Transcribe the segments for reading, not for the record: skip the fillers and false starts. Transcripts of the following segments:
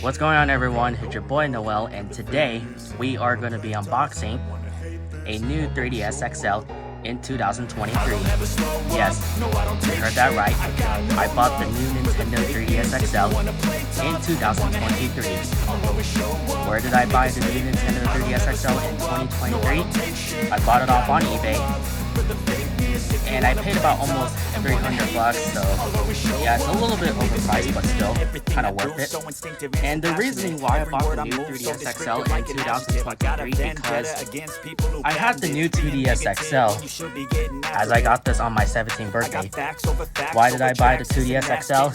What's going on, everyone? It's your boy Noel, and today we are going to be unboxing a new 3DS XL in 2023. Yes, you heard that right. I bought the new Nintendo 3DS XL in 2023. Where did I buy the new Nintendo 3DS XL in 2023? I bought it off on eBay, and I paid about almost $300, so yeah, it's a little bit overpriced, but still kind of worth it. And the reason why I bought the new 3DS XL in 2023 because I had the new 2DS XL as I got this on my 17th birthday. Why did I buy the 2DS XL?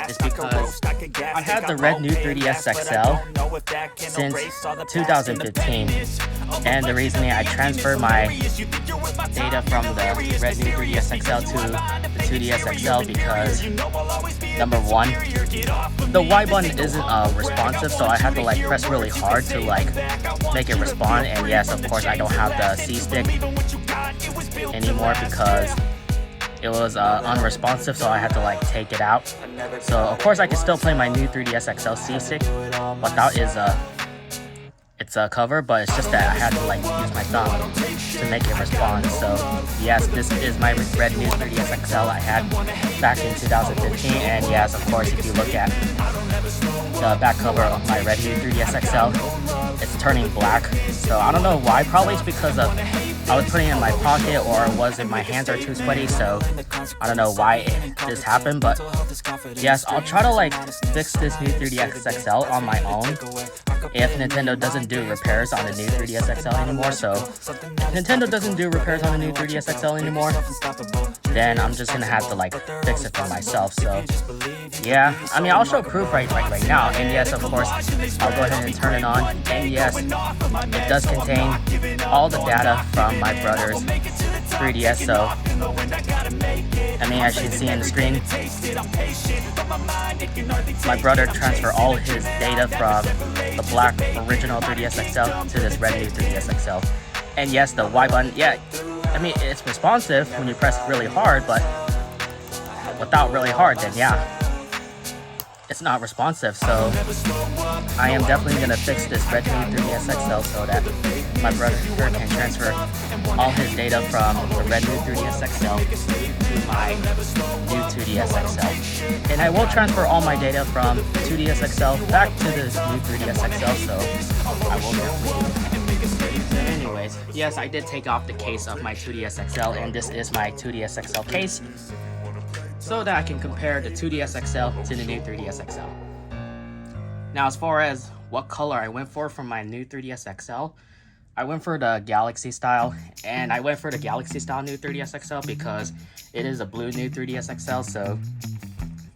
It's because I had the red new 3DS XL since 2015, and the reason I transferred my data from the red new 3DS XL to the 2DS XL because number one, the Y button isn't responsive, so I had to like press really hard to like make it respond. And yes, of course, I don't have the C stick anymore because it was unresponsive, so I had to like take it out. So of course I can still play my new 3DS XL C stick, but that is it's a cover, but it's just that I had to like use my thumb to make it respond. So yes, this is my red new 3DS XL I had back in 2015, and yes, of course, if you look at the back cover of my red new 3DS XL, it's turning black. So I don't know why. Probably it's because of I was putting it in my pocket, or was it my hands are too sweaty, so I don't know why this happened. But yes, I'll try to like fix this new 3DS XL on my own if Nintendo doesn't do repairs on the new 3DS XL anymore. So if Nintendo doesn't do repairs on the new 3DS XL anymore, then I'm just gonna have to like fix it for myself. So yeah, I mean, I'll show proof right now. And yes, of course, I'll go ahead and turn it on. And yes, it does contain all the data from my brother's 3DS. So I mean, as you can see on the screen, my brother transferred all his data from the black original 3DS XL to this red new 3DS XL. And yes, the Y button, yeah, I mean, it's responsive when you press really hard, but without really hard, then yeah, it's not responsive. So I am definitely going to fix this red new 3DS XL so that my brother here can transfer all his data from the red new 3DS XL to my new 2DS XL. And I will transfer all my data from 2DS XL back to this new 3DS XL, so I will definitely do it. So anyways, yes, I did take off the case of my 2DS XL, and this is my 2DS XL case, so that I can compare the 2DS XL to the new 3DS XL. Now, as far as what color I went for my new 3DS XL, I went for the Galaxy style, and I went for the Galaxy style new 3DS XL because it is a blue new 3DS XL. So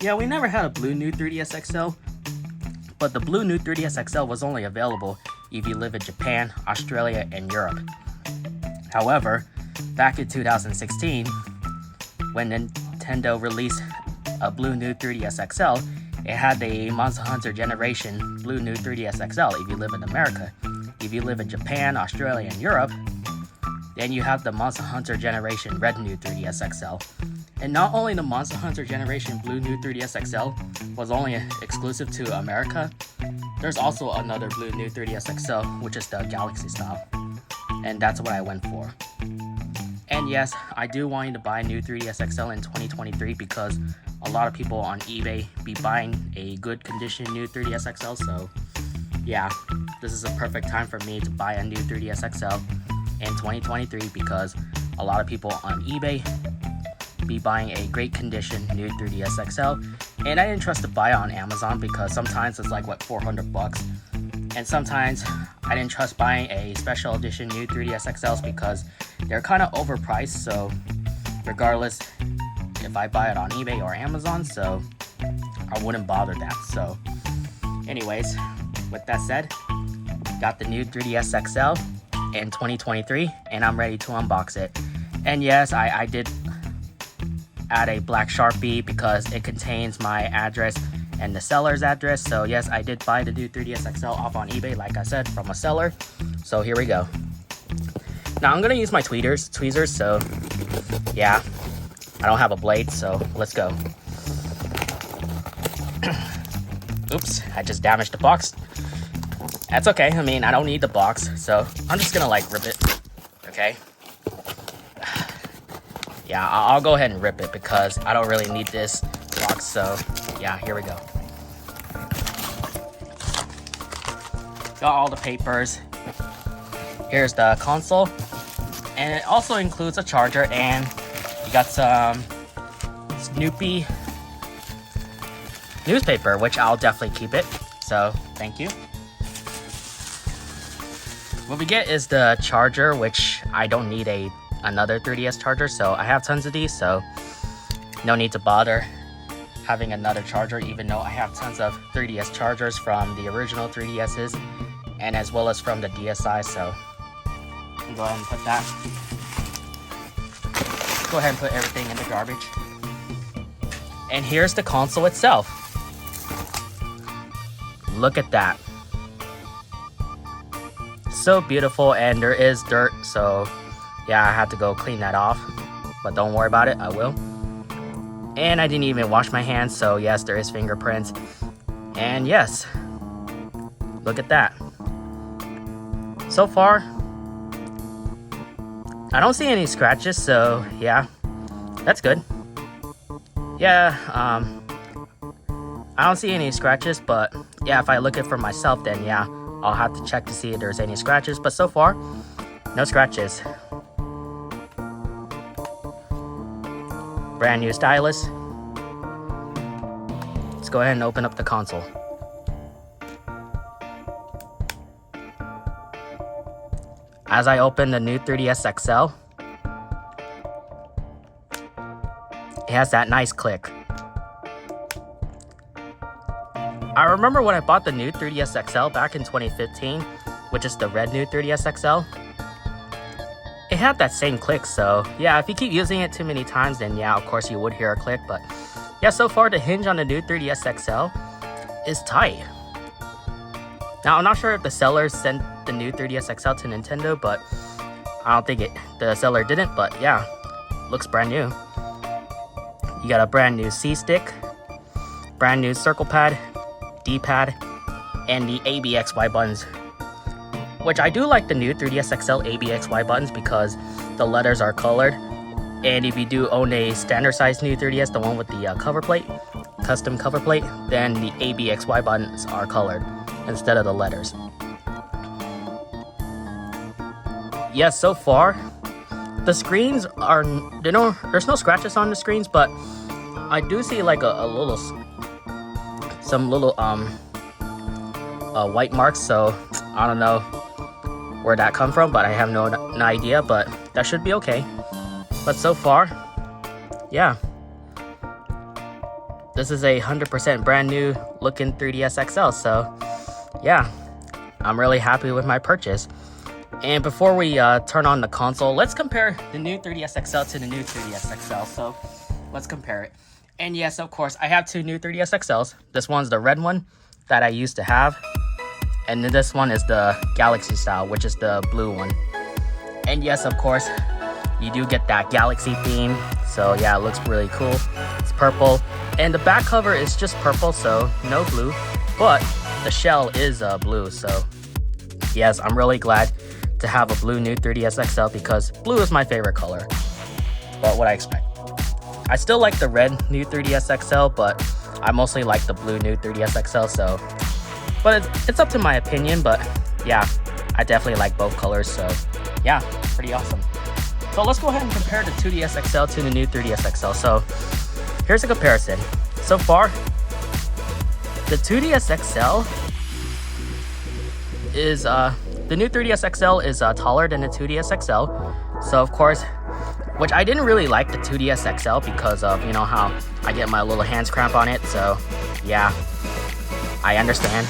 yeah, we never had a blue new 3DS XL, but the blue new 3DS XL was only available if you live in Japan, Australia, and Europe. However, back in 2016, when Nintendo released a blue new 3DS XL, it had the Monster Hunter Generation blue new 3DS XL if you live in America. If you live in Japan, Australia, and Europe, then you have the Monster Hunter Generation red new 3DS XL. And not only the Monster Hunter Generation blue new 3DS XL was only exclusive to America, there's also another blue new 3DS XL, which is the Galaxy style. And that's what I went for. And yes, I do want you to buy a new 3DS XL in 2023 because a lot of people on eBay be buying a good condition new 3DS XL. So yeah, this is a perfect time for me to buy a new 3DS XL in 2023 because a lot of people on eBay be buying a great condition new 3DS XL. And I didn't trust to buy it on Amazon because sometimes it's like, what, $400? And sometimes I didn't trust buying a special edition new 3DS XLs because they're kind of overpriced. So regardless if I buy it on eBay or Amazon, so I wouldn't bother that. So anyways, with that said, got the new 3DS XL in 2023, and I'm ready to unbox it. And yes, I did add a black Sharpie because it contains my address and the seller's address. So yes, I did buy the new 3DS XL off on eBay, like I said, from a seller. So here we go. Now I'm gonna use my tweezers, so yeah, I don't have a blade, so let's go. Oops, I just damaged the box. That's okay. I mean, I don't need the box, so I'm just gonna like rip it. Okay. Yeah, I'll go ahead and rip it because I don't really need this box. So yeah, here we go. Got all the papers. Here's the console, and it also includes a charger, and you got some Snoopy newspaper, which I'll definitely keep it. So thank you. What we get is the charger, which I don't need another 3DS charger, so I have tons of these, so no need to bother having another charger, even though I have tons of 3DS chargers from the original 3DSs and as well as from the DSi. So go ahead and put that. Go ahead and put everything in the garbage. And here's the console itself. Look at that. So beautiful, and there is dirt, so yeah, I have to go clean that off, but don't worry about it, I will. And I didn't even wash my hands, so yes, there is fingerprints. And yes, look at that. So far, I don't see any scratches, so yeah, that's good. Yeah, I don't see any scratches, but yeah, if I look it for myself, then yeah, I'll have to check to see if there's any scratches, but so far, no scratches. Brand new stylus. Let's go ahead and open up the console. As I open the new 3DS XL, it has that nice click. I remember when I bought the new 3DS XL back in 2015, which is the red new 3DS XL, it had that same click, so yeah, if you keep using it too many times, then yeah, of course you would hear a click, but yeah, so far the hinge on the new 3DS XL is tight. Now, I'm not sure if the seller sent the new 3DS XL to Nintendo, but I don't think the seller didn't, but yeah, looks brand new. You got a brand new C-stick, brand new circle pad, D-pad, and the ABXY buttons, which I do like the new 3DS XL ABXY buttons because the letters are colored. And if you do own a standard size new 3DS, the one with the cover plate, custom cover plate, then the ABXY buttons are colored instead of the letters. Yes, so far the screens are, there's no scratches on the screens, but I do see like some little white marks, so I don't know where that come from, but I have no idea, but that should be okay. But so far, yeah, this is a 100% brand new looking 3DS XL, so yeah, I'm really happy with my purchase. And before we turn on the console, let's compare the new 3DS XL to the new 3DS XL. So let's compare it. And yes, of course, I have two new 3DS XLs. This one's the red one that I used to have, and then this one is the Galaxy style, which is the blue one. And yes, of course, you do get that Galaxy theme, so yeah, it looks really cool. It's purple, and the back cover is just purple, so no blue, but the shell is blue, so yes, I'm really glad to have a blue new 3DS XL because blue is my favorite color. But what I expect. I still like the red new 3DS XL, but I mostly like the blue new 3DS XL, so but it's up to my opinion, but yeah, I definitely like both colors, so yeah, pretty awesome. So let's go ahead and compare the 2DS XL to the new 3DS XL. So here's a comparison. So far, the 2DS XL is the new 3DS XL is taller than the 2DS XL. So of course, which I didn't really like the 2DS XL because of, you know, how I get my little hands cramp on it. So yeah, I understand.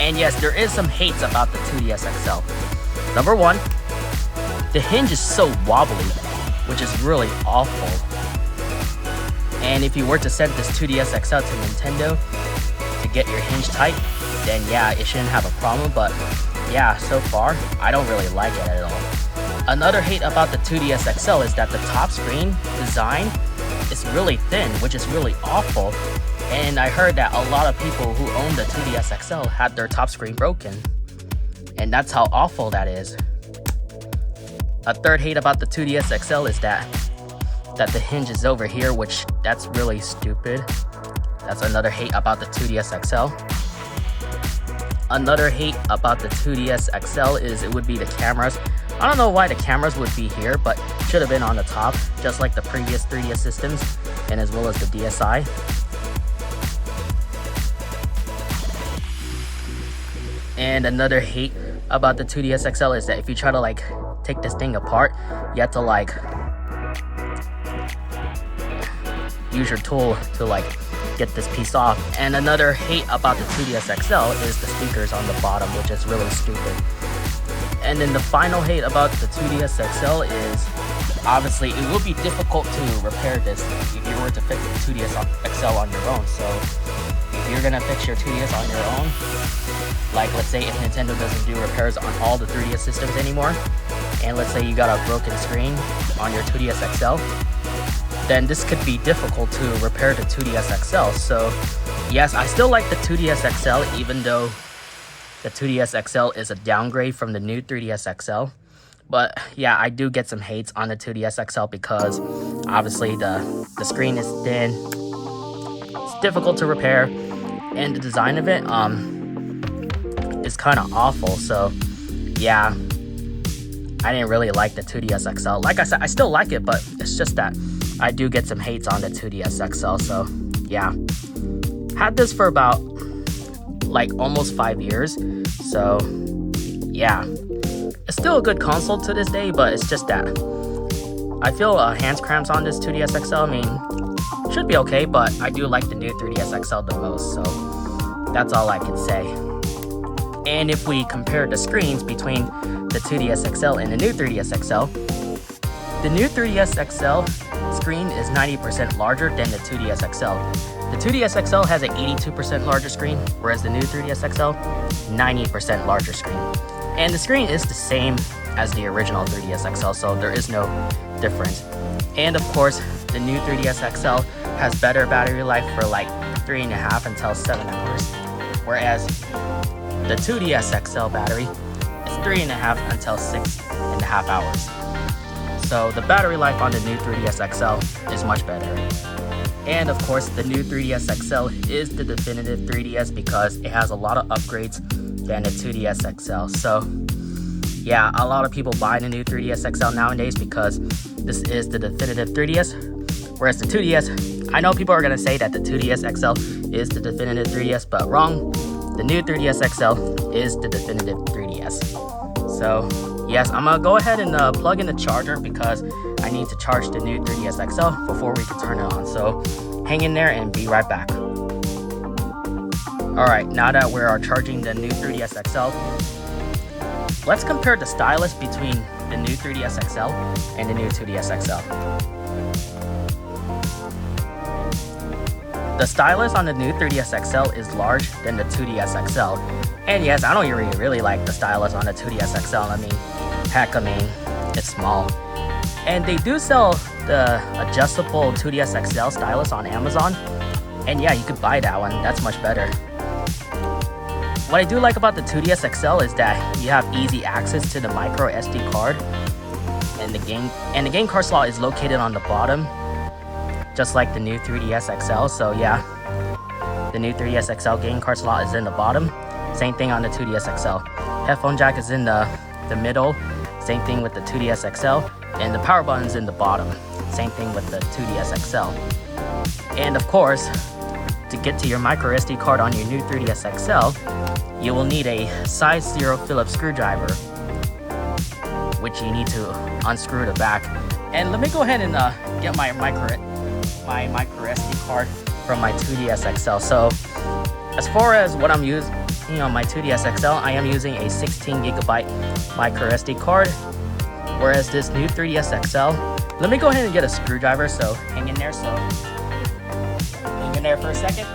And yes, there is some hates about the 2DS XL. Number one, the hinge is so wobbly, which is really awful. And if you were to send this 2DS XL to Nintendo to get your hinge tight, then yeah, it shouldn't have a problem. But yeah, so far, I don't really like it at all. Another hate about the 2DS XL is that the top screen design is really thin, which is really awful. And I heard that a lot of people who own the 2DS XL had their top screen broken. And that's how awful that is. A third hate about the 2DS XL is that the hinge is over here, which that's really stupid. That's another hate about the 2DS XL. Another hate about the 2DS XL is it would be the cameras. I don't know why the cameras would be here, but should have been on the top, just like the previous 3DS systems, and as well as the DSi. And another hate about the 2DS XL is that if you try to like take this thing apart, you have to like use your tool to like get this piece off. And another hate about the 2DS XL is the speakers on the bottom, which is really stupid. And then the final hate about the 2DS XL is obviously it will be difficult to repair this if you were to fix the 2DS XL on your own. So if you're gonna fix your 2DS on your own, like let's say if Nintendo doesn't do repairs on all the 3DS systems anymore, and let's say you got a broken screen on your 2DS XL, then this could be difficult to repair the 2DS XL. So yes, I still like the 2DS XL, even though the 2DS XL is a downgrade from the new 3DS XL. But yeah, I do get some hates on the 2DS XL because obviously the screen is thin, it's difficult to repair, and the design of it is kind of awful. So yeah, I didn't really like the 2DS XL. Like I said, I still like it, but it's just that I do get some hates on the 2DS XL. So yeah, had this for about like almost 5 years. So yeah, it's still a good console to this day, but it's just that I feel hands cramps on this 2DS XL. I mean, should be okay, but I do like the new 3DS XL the most, so that's all I can say. And if we compare the screens between the 2DS XL and the new 3DS XL, the new 3DS XL screen is 90% larger than the 2DS XL. The 2DS XL has an 82% larger screen, whereas the new 3DS XL, 90% larger screen. And the screen is the same as the original 3DS XL, so there is no difference. And of course, the new 3DS XL has better battery life for like 3.5 until 7 hours, whereas the 2DS XL battery is 3.5 until 6.5 hours. So the battery life on the new 3DS XL is much better. And of course, the new 3DS XL is the definitive 3DS because it has a lot of upgrades than the 2DS XL. So yeah, a lot of people buy the new 3DS XL nowadays because this is the definitive 3DS. Whereas the 2DS, I know people are going to say that the 2DS XL is the definitive 3DS, but wrong. The new 3DS XL is the definitive 3DS. So yes, I'm gonna go ahead and plug in the charger because I need to charge the new 3DS XL before we can turn it on. So hang in there and be right back. Alright, now that we are charging the new 3DS XL, let's compare the stylus between the new 3DS XL and the new 2DS XL. The stylus on the new 3DS XL is large than the 2DS XL. And yes, I don't really like the stylus on the 2DS XL. I mean, heck, it's small. And they do sell the adjustable 2DS XL stylus on Amazon. And yeah, you could buy that one. That's much better. What I do like about the 2DS XL is that you have easy access to the micro SD card. And the game card slot is located on the bottom, just like the new 3DS XL. So yeah, the new 3DS XL game card slot is in the bottom. Same thing on the 2DS XL. Headphone jack is in the middle. Same thing with the 2DS XL. And the power button's in the bottom. Same thing with the 2DS XL. And of course, to get to your micro SD card on your new 3DS XL, you will need a size 0 Phillips screwdriver, which you need to unscrew the back. And let me go ahead and get my micro SD card from my 2DS XL. So as far as what I'm using, my 2DS XL, I am using a 16GB micro SD card, whereas this new 3DS XL, let me go ahead and get a screwdriver, so hang in there for a second.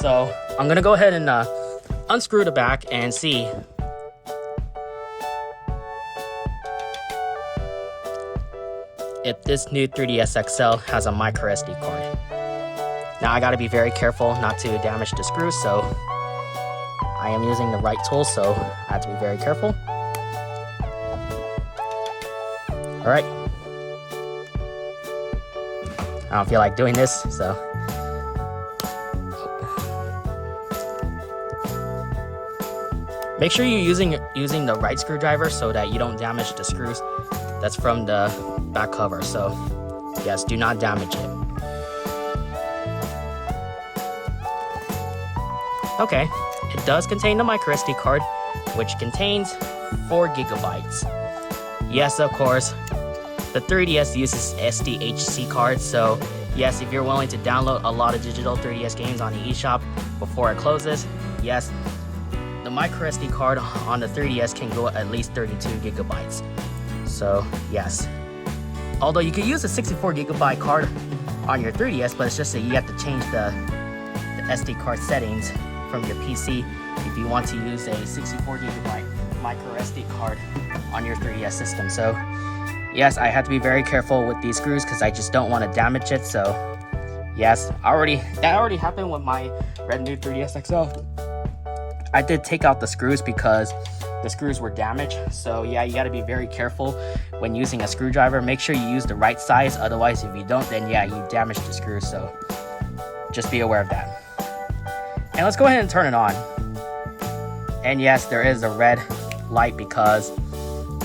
So I'm gonna go ahead and unscrew the back and see. if this new 3DS XL has a micro SD card. Now I gotta be very careful not to damage the screws, so I am using the right tool, so I have to be very careful. Alright. I don't feel like doing this, so. Make sure you're using the right screwdriver so that you don't damage the screws that's from the back cover. So yes, do not damage it. Okay, it does contain the micro SD card, which contains 4 gigabytes. Yes, of course, the 3DS uses SDHC cards, so yes, if you're willing to download a lot of digital 3DS games on the eShop before it closes, yes, the micro SD card on the 3DS can go at least 32 gigabytes. So yes, although you could use a 64 gigabyte card on your 3DS, but it's just that you have to change the SD card settings from your PC if you want to use a 64 gigabyte micro SD card on your 3DS system. So yes, I have to be very careful with these screws because I just don't want to damage it. So yes, that already happened with my red new 3DS XL. I did take out the screws because the screws were damaged. So yeah, you got to be very careful when using a screwdriver. Make sure you use the right size, otherwise if you don't, then yeah, you damage the screws. So just be aware of that. And let's go ahead and turn it on. And yes, there is a red light because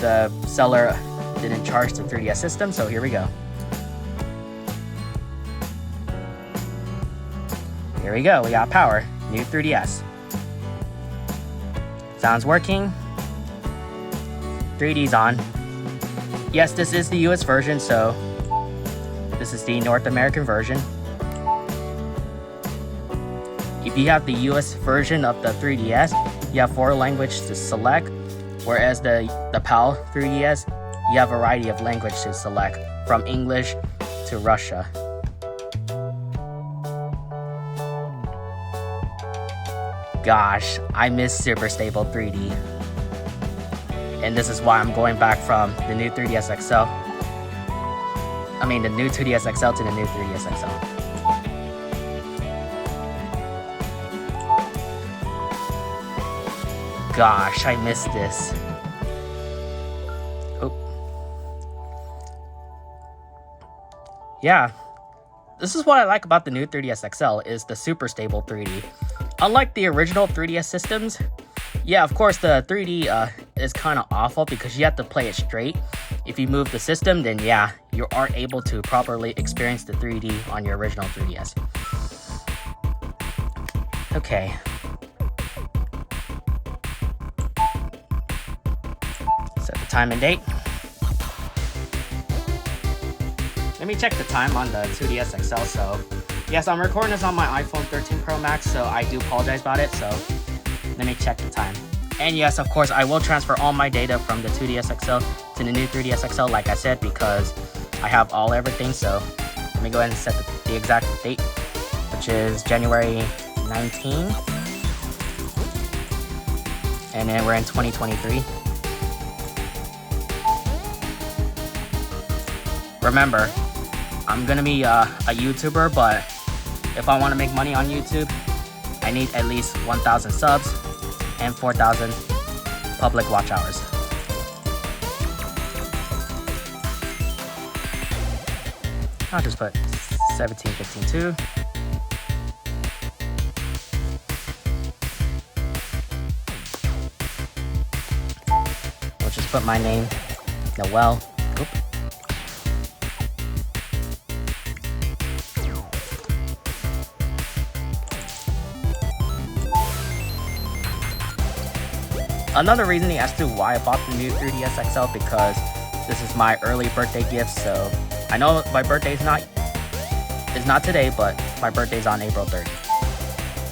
the seller didn't charge the 3DS system, so here we go. Here we go, we got power, new 3DS. Sounds working. 3D's on. Yes, this is the US version, so this is the North American version. If you have the US version of the 3DS, you have 4 languages to select, whereas the PAL 3DS, you have a variety of language to select, from English to Russia. Gosh, I miss Super Stable 3D. And this is why I'm going back from the new 3DS XL. I mean, the new 2DS XL to the new 3DS XL. Gosh, I missed this. Oh. Yeah, this is what I like about the new 3DS XL is the super stable 3D. Unlike the original 3DS systems, yeah, of course the 3D is kind of awful because you have to play it straight. If you move the system, then yeah, you aren't able to properly experience the 3D on your original 3DS. Okay. Set the time and date. Let me check the time on the 2DS XL. So yes, I'm recording this on my iPhone 13 Pro Max, so I do apologize about it. So let me check the time. And yes, of course, I will transfer all my data from the 2DS XL to the new 3DS XL, like I said, because I have everything. So let me go ahead and set the exact date, which is January 19. And then we're in 2023. Remember, I'm gonna be a YouTuber, but if I want to make money on YouTube, I need at least 1,000 subs and 4,000 public watch hours. I'll just put 1715.2. We'll just put my name, Noel. Oop. Another reason as to why I bought the new 3DS XL, because this is my early birthday gift. So I know my birthday is not today, but my birthday's on April 30th.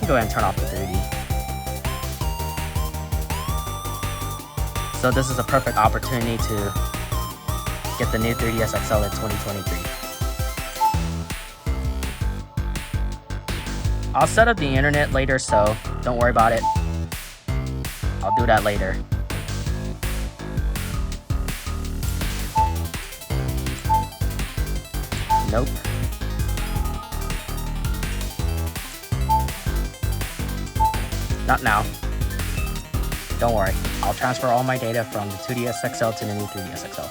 Go ahead and turn off the 3D. So this is a perfect opportunity to get the new 3DS XL in 2023. I'll set up the internet later, so don't worry about it. I'll do that later. Nope. Not now. Don't worry, I'll transfer all my data from the 2DS XL to the new 3DS XL.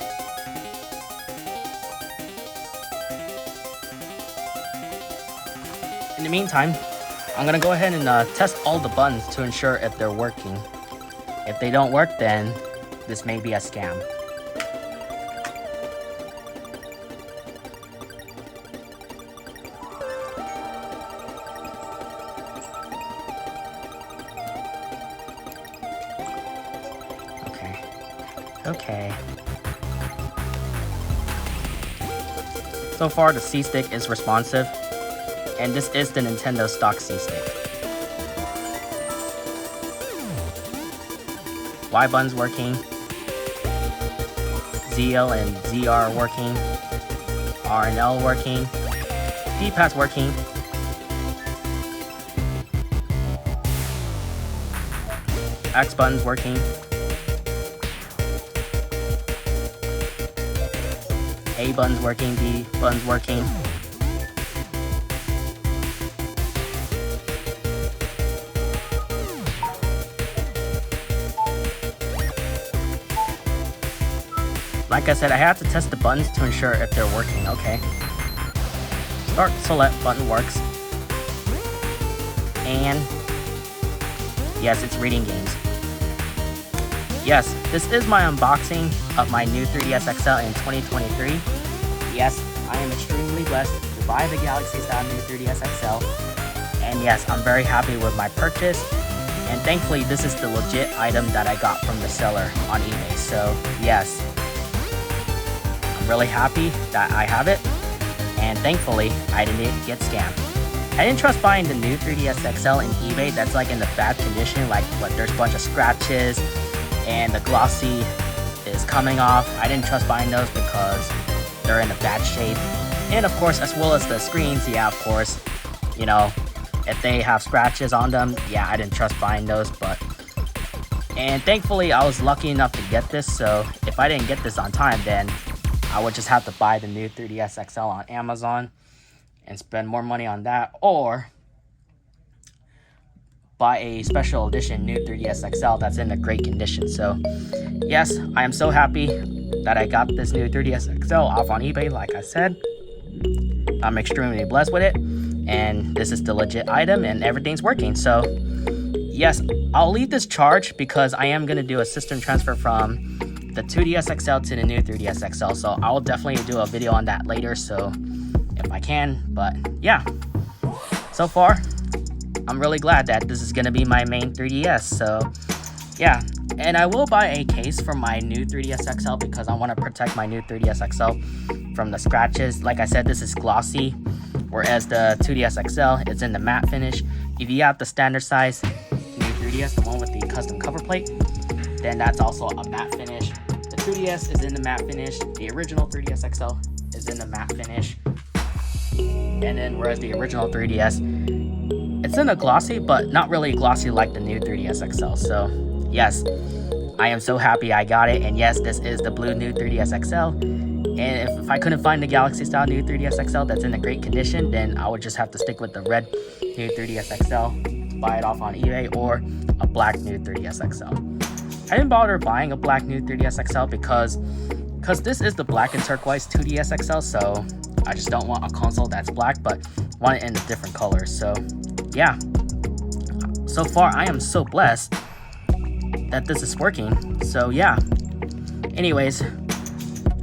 In the meantime, I'm gonna go ahead and test all the buttons to ensure if they're working. If they don't work, then this may be a scam. Okay. So far, the C-Stick is responsive, and this is the Nintendo stock C-Stick. Y button's working, ZL and ZR working, R and L working, D-pad's working, X button's working, A button's working, B button's working. Like I said, I have to test the buttons to ensure if they're working. Okay. Start select button works. And yes, it's reading games. Yes, this is my unboxing of my new 3DS XL in 2023. Yes, I am extremely blessed to buy the Galaxy style new 3DS XL. And yes, I'm very happy with my purchase. And thankfully, this is the legit item that I got from the seller on eBay. So yes, I'm really happy that I have it. And thankfully, I didn't get scammed. I didn't trust buying the new 3DS XL in eBay that's like in the bad condition, like what there's a bunch of scratches and the glossy is coming off. I didn't trust buying those because they're in a bad shape. And of course, as well as the screens, yeah, of course, you know, if they have scratches on them, yeah, I didn't trust buying those. And thankfully, I was lucky enough to get this, so if I didn't get this on time, then I would just have to buy the new 3DS XL on Amazon and spend more money on that, or buy a special edition new 3DS XL that's in a great condition. So yes, I am so happy that I got this new 3DS XL off on eBay. Like I said, I'm extremely blessed with it, and this is the legit item and everything's working. So yes, I'll leave this charge because I am going to do a system transfer from the 2DS XL to the new 3DS XL. So I'll definitely do a video on that later, so if I can. But yeah, so far I'm really glad that this is going to be my main 3DS. So yeah, and I will buy a case for my new 3DS XL because I want to protect my new 3DS XL from the scratches. Like I said, this is glossy, whereas the 2DS XL is in the matte finish. If you have the standard size new 3DS, the one with the custom cover plate, then that's also a matte finish. The 2DS is in the matte finish. The original 3DS XL is in the matte finish. And then whereas the original 3DS, it's in a glossy, but not really glossy like the new 3DS XL. So yes, I am so happy I got it. And yes, this is the blue new 3DS XL. And if I couldn't find the Galaxy style new 3DS XL that's in a great condition, then I would just have to stick with the red new 3DS XL, buy it off on eBay, or a black new 3DS XL. I didn't bother buying a black new 3DS XL because this is the black and turquoise 2DS XL, so I just don't want a console that's black, but want it in a different color. So yeah, so far I am so blessed that this is working. So yeah, anyways,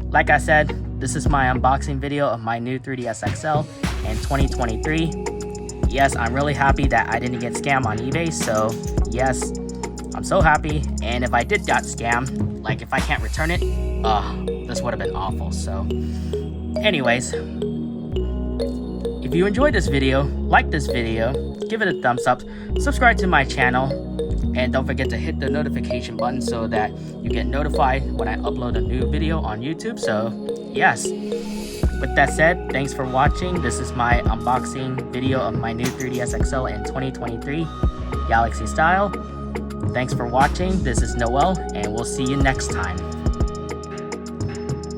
like I said, this is my unboxing video of my new 3DS XL in 2023. Yes, I'm really happy that I didn't get scammed on eBay. So yes, I'm so happy. And if I did got scammed, like if I can't return it, this would have been awful. So anyways, if you enjoyed this video, like this video, give it a thumbs up, subscribe to my channel, and don't forget to hit the notification button so that you get notified when I upload a new video on YouTube. So yes, with that said, thanks for watching. This is my unboxing video of my new 3DS XL in 2023 Galaxy style. Thanks for watching. This is Noel, and we'll see you next time.